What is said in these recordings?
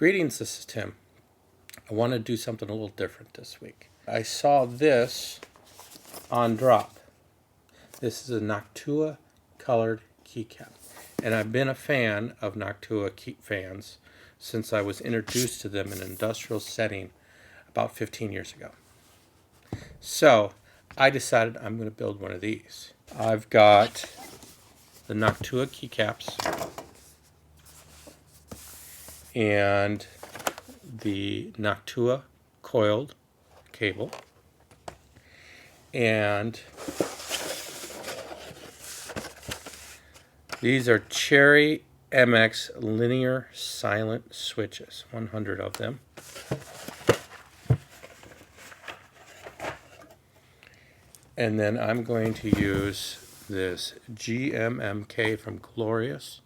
Greetings, this is Tim. I want to do something a little different this week. I saw this on Drop. This is a Noctua colored keycap. And I've been a fan of Noctua fans since I was introduced to them in an industrial setting about 15 years ago. So I decided I'm going to build one of these. I've got the Noctua keycaps and the Noctua Coiled cable, and these are Cherry MX linear silent switches, 100 of them. And then I'm going to use this GMMK from Glorious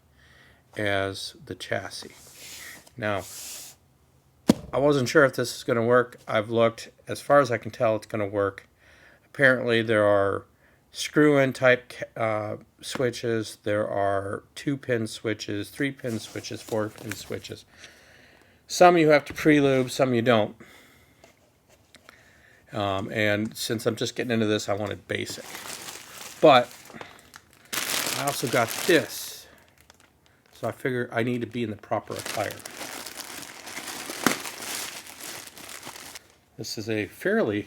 as the chassis. Now, I wasn't sure if this is going to work. I've looked. As far as I can tell, it's going to work. Apparently, there are screw-in type switches. There are 2-pin switches, 3-pin switches, 4-pin switches. Some you have to pre-lube, some you don't. And since I'm just getting into this, I wanted basic. But I also got this. So I figure I need to be in the proper attire. This is a fairly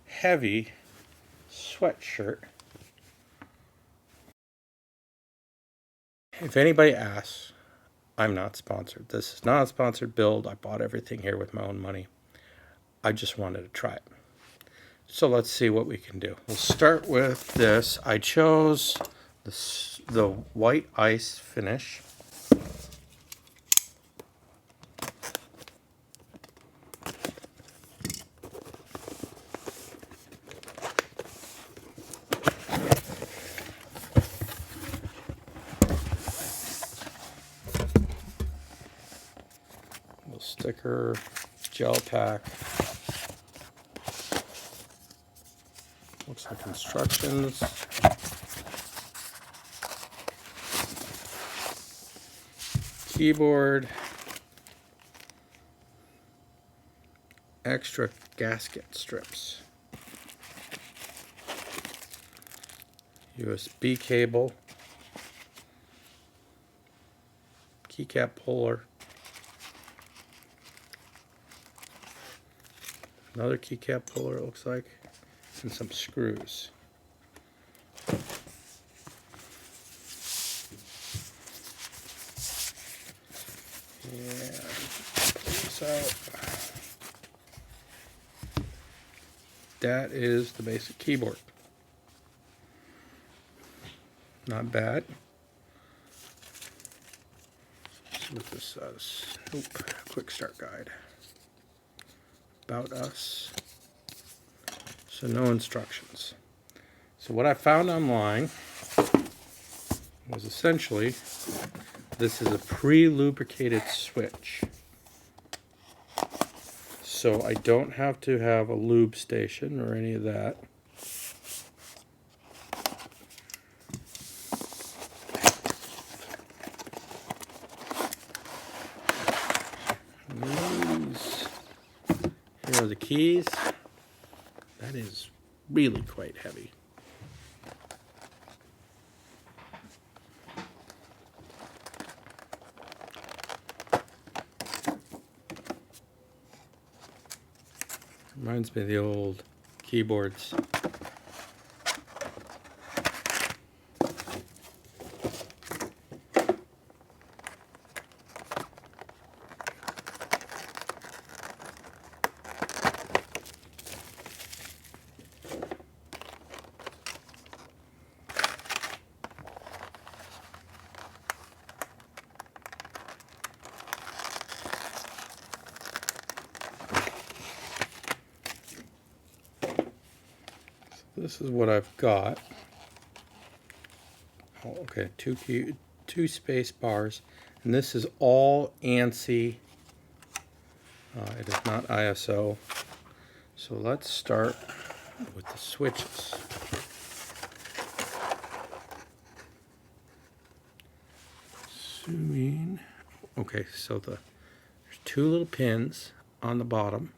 heavy sweatshirt. If anybody asks, I'm not sponsored. This is not a sponsored build. I bought everything here with my own money. I just wanted to try it. So let's see what we can do. We'll start with this. I chose the white ice finish. Sticker, gel pack. Looks like instructions. Keyboard. Extra gasket strips. USB cable. Keycap puller. Another keycap puller, it looks like, and some screws. And pull this out. That is the basic keyboard. Not bad. Let's see what this says. Nope, quick start guide. About us. So no instructions. So what I found online was essentially this is a pre-lubricated switch. So I don't have to have a lube station or any of that. Here are the keys. That is really quite heavy. Reminds me of the old keyboards. This is what I've got. Oh, okay, two space bars, and this is all ANSI. It is not ISO. So let's start with the switches. Assuming, okay, so the 2 little pins on the bottom,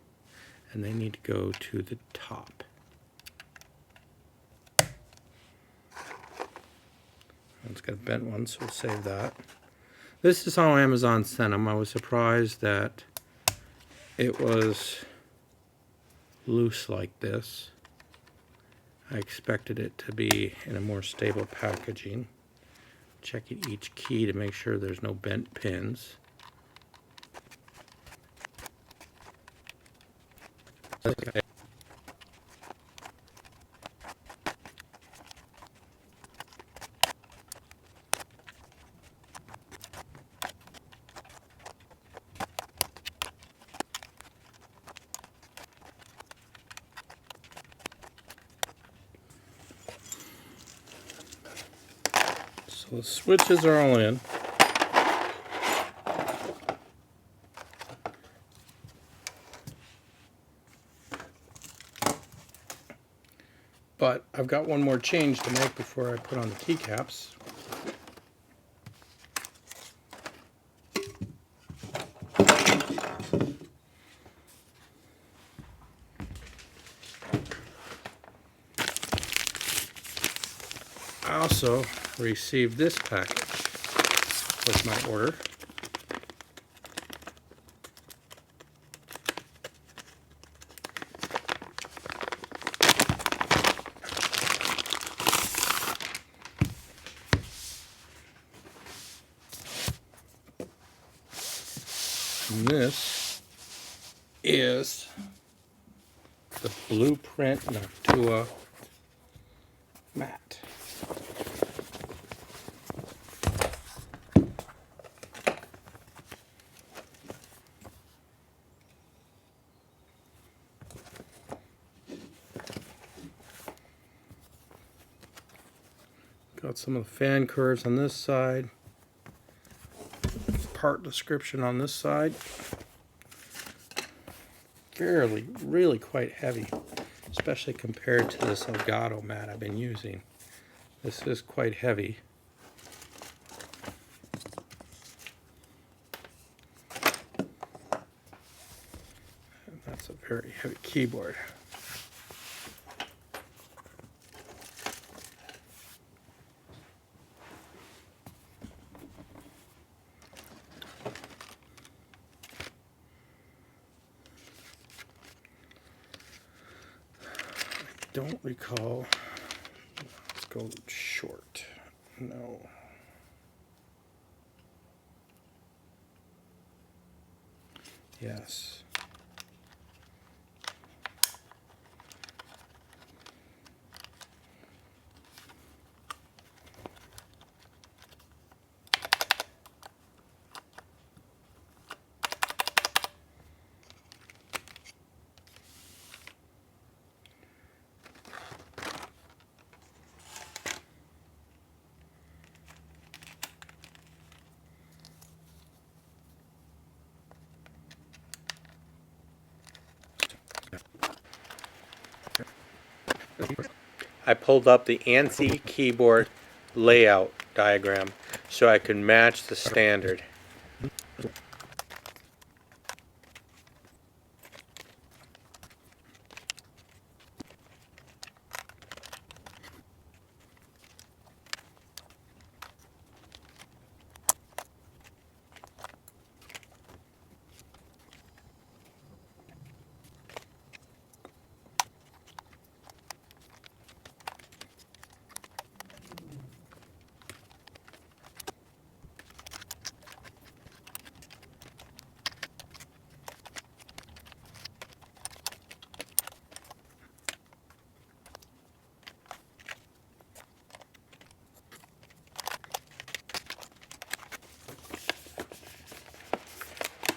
and they need to go to the top. It's got a bent one, so we'll save that. This is how Amazon sent them. I was surprised that it was loose like this. I expected it to be in a more stable packaging. Checking each key to make sure there's no bent pins. So the switches are all in. But I've got one more change to make before I put on the keycaps. I also received this package with my order. And this is the Blueprint Noctua mat. Got some of the fan curves on this side. Part description on this side. Really quite heavy, especially compared to this Elgato mat I've been using. This is quite heavy. And that's a very heavy keyboard. Don't recall. Let's go short. No. Yes. I pulled up the ANSI keyboard layout diagram so I could match the standard.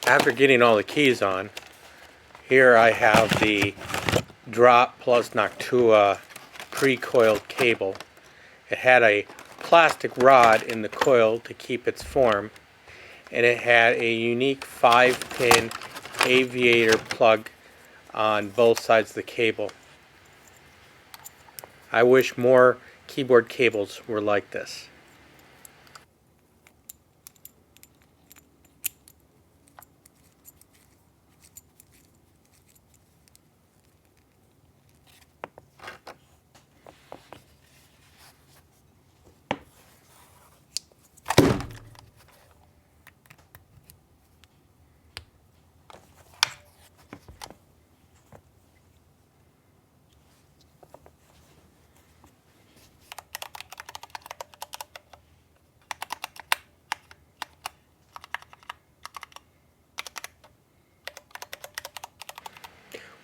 After getting all the keys on, here I have the Drop plus Noctua pre-coiled cable. It had a plastic rod in the coil to keep its form, and it had a unique 5-pin Aviator plug on both sides of the cable. I wish more keyboard cables were like this.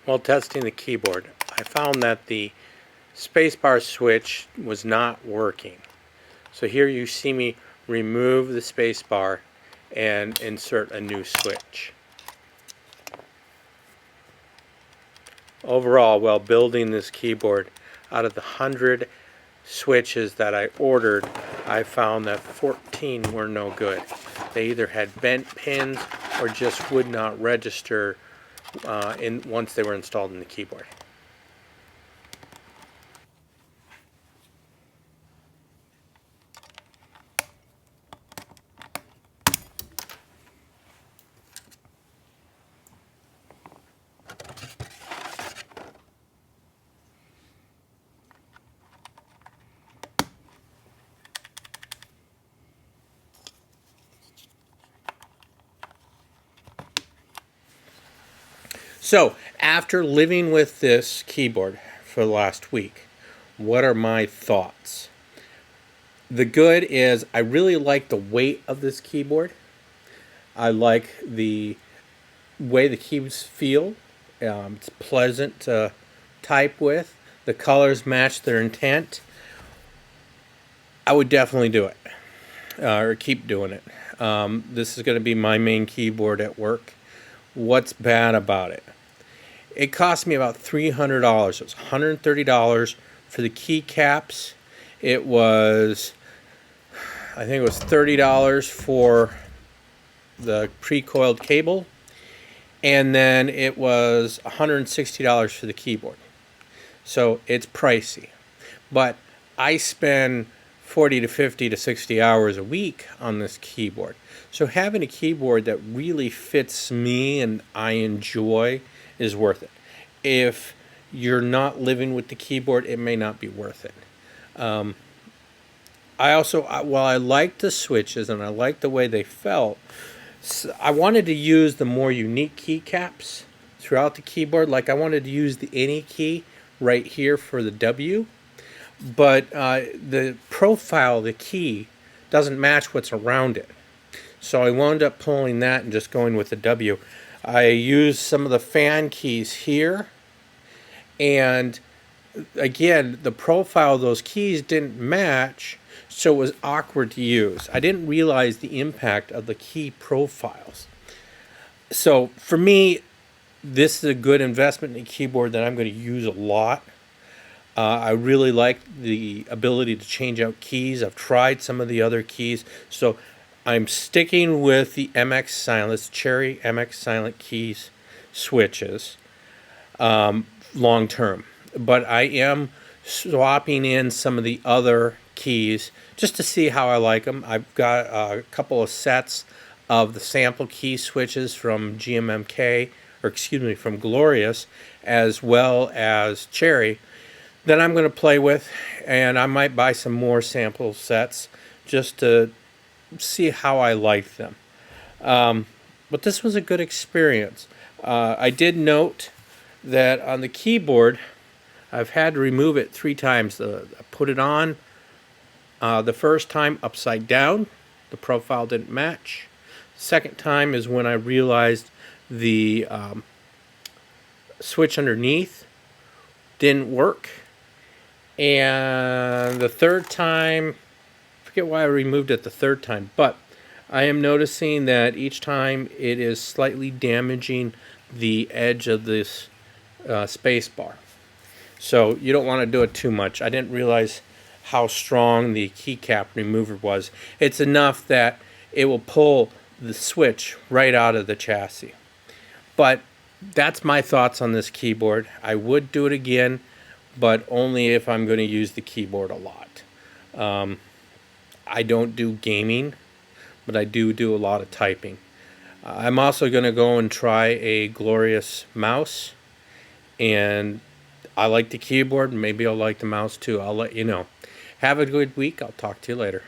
While testing the keyboard, I found that the spacebar switch was not working. So here you see me remove the spacebar and insert a new switch. Overall, while building this keyboard, out of the 100 switches that I ordered, I found that 14 were no good. They either had bent pins or just would not register once they were installed in the keyboard. So, after living with this keyboard for the last week, what are my thoughts? The good is I really like the weight of this keyboard. I like the way the keys feel. It's pleasant to type with. The colors match their intent. I would definitely do it, or keep doing it. This is going to be my main keyboard at work. What's bad about it? It cost me about $300. It was $130 for the keycaps. It was, I think it was $30 for the pre-coiled cable. And then it was $160 for the keyboard. So it's pricey. But I spend 40 to 50 to 60 hours a week on this keyboard. So having a keyboard that really fits me and I enjoy is worth it. If you're not living with the keyboard, it may not be worth it. While I liked the switches and I liked the way they felt, I wanted to use the more unique keycaps throughout the keyboard. Like I wanted to use the any key right here for the W, but the profile of the key doesn't match what's around it. So I wound up pulling that and just going with the W. I used some of the fan keys here, and again, the profile of those keys didn't match, so it was awkward to use. I didn't realize the impact of the key profiles. So for me, this is a good investment in a keyboard that I'm going to use a lot. I really like the ability to change out keys. I've tried some of the other keys, so I'm sticking with the MX Silent, Cherry MX Silent keys switches long term. But I am swapping in some of the other keys just to see how I like them. I've got a couple of sets of the sample key switches from GMMK, or excuse me, from Glorious, as well as Cherry, that I'm going to play with, and I might buy some more sample sets just to see how I like them. But this was a good experience. I did note that on the keyboard, I've had to remove it 3 times. I put it on the first time upside down. The profile didn't match. Second time is when I realized the switch underneath didn't work. And the third time, I forget why I removed it the third time, but I am noticing that each time it is slightly damaging the edge of this space bar. So you don't want to do it too much. I didn't realize how strong the keycap remover was. It's enough that it will pull the switch right out of the chassis. But that's my thoughts on this keyboard. I would do it again, but only if I'm going to use the keyboard a lot. I don't do gaming, but I do a lot of typing. I'm also going to go and try a Glorious mouse, and I like the keyboard. Maybe I'll like the mouse too. I'll let you know. Have a good week. I'll talk to you later.